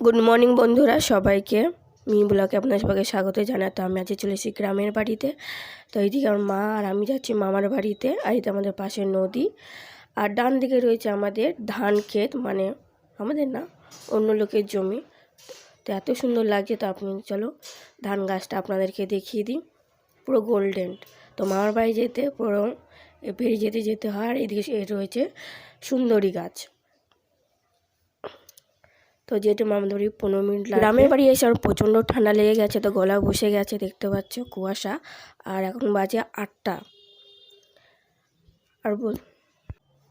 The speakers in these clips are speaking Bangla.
গুড মর্নিং বন্ধুরা, সবাইকে মিনি ব্লগে আপনার সবাইকে স্বাগত জানাতে আমি আজকে চলে এসেছি গ্রামের বাড়িতে। তো এইদিকে আমার মা আর আমি যাচ্ছি মামার বাড়িতে। আর এটা আমাদের পাশে নদী, আর ডান দিকে রয়েছে আমাদের ধান ক্ষেত, মানে আমাদের না, অন্য লোকের জমি। তো এত সুন্দর লাগছে। তো আপনি চলো ধান গাছটা আপনাদেরকে দেখিয়ে দিই, পুরো গোল্ডেন। তো মামার বাড়ি যেতে পুরো পেরিয়ে যেতে হয়। আর এদিকে রয়েছে সুন্দরী গাছ। তো যেহেতু আমাদের 15 মিনিট লাগে। গ্রামের বাড়ি এসে আমার প্রচণ্ড ঠান্ডা লেগে গেছে, তো গলা বসে গেছে, দেখতে পাচ্ছ কুয়াশা। আর এখন বাজে 8টা। আর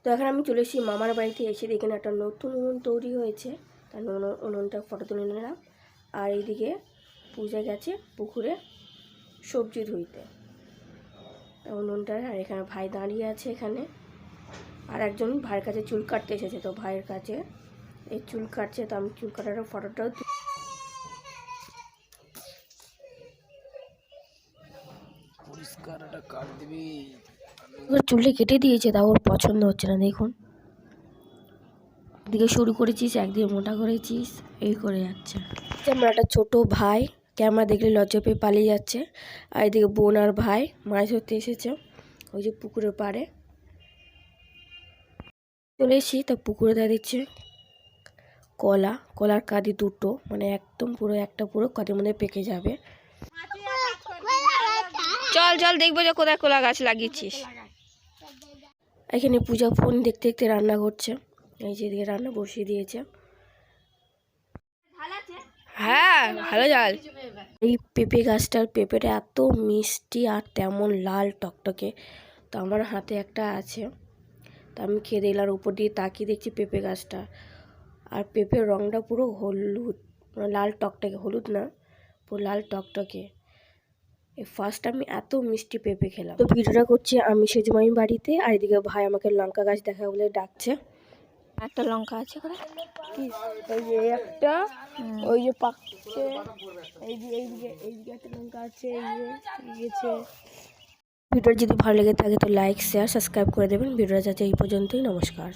তো এখন আমি চলে এসেছি মামার বাড়িতে। এসে এখানে একটা নতুন উনুন তৈরি হয়েছে, তার উনুনটা ফটো তুলে নিলাম। আর এইদিকে পূজা গেছে পুকুরে সবজি ধুইতে উনুনটা। আর এখানে ভাই দাঁড়িয়ে আছে এখানে, আর একজন ভাইয়ের কাছে চুল কাটতে এসেছে। তো ভাইয়ের কাছে এই চুল কাটছে, তো আমি চুল কাটার ফটোটাও চুলটা কেটে দিয়েছে, তা ওর পছন্দ হচ্ছে না। দেখুন, দিকে শুরু করেছিস, একদিকে মোটা করেছিস, এই করে যাচ্ছে। আমার একটা ছোট ভাই ক্যামেরা দেখলে লজ্জা পেয়ে পালিয়ে যাচ্ছে। আর এদিকে বোন আর ভাই মাছ ধরতে এসেছে ওই যে পুকুরের পাড়ে। চলে এসেছি, তা পুকুরে দাঁড়িয়েছে কলার কাঁদি দুটো, মানে একদম পুরো একটা পুরো কাঁদির মধ্যে পেকে যাবে। চল চল দেখবো যে কোথায় কলা গাছ লাগিয়েছিস। এখানে পূজা ফোন দেখতে দেখতে রান্না করছে। এই যে দিকে রান্না বসিয়ে দিয়েছে। হ্যাঁ, ভালো জাল। এই পেঁপে গাছটার পেঁপেটা এত মিষ্টি আর তেমন লাল টকটকে। তো আমার হাতে একটা আছে, তা আমি খেয়ে দিলাম। উপর দিয়ে তাকিয়ে দেখছি পেঁপে গাছটা, আর পেঁপের রঙটা পুরো হলুদ, লাল টকটকে, হলুদ না, পুরো লাল টকটকে। ফার্স্ট আমি এত মিষ্টি পেঁপে খেলাম। তো ভিডিওটা করছি আমি সেজমাই বাড়িতে। আর এদিকে ভাই আমাকে লঙ্কা গাছ দেখা বলে ডাকছে। একটা লঙ্কা আছে করে ওই যে একটা, ওই যে পাকছে, এইদিকে একটা লঙ্কা আছে, এই গেছে। ভিডিও যদি ভালো লেগে থাকে তো লাইক শেয়ার সাবস্ক্রাইব করে দেবেন। ভিডিওটা যাচ্ছে এই পর্যন্তই। নমস্কার।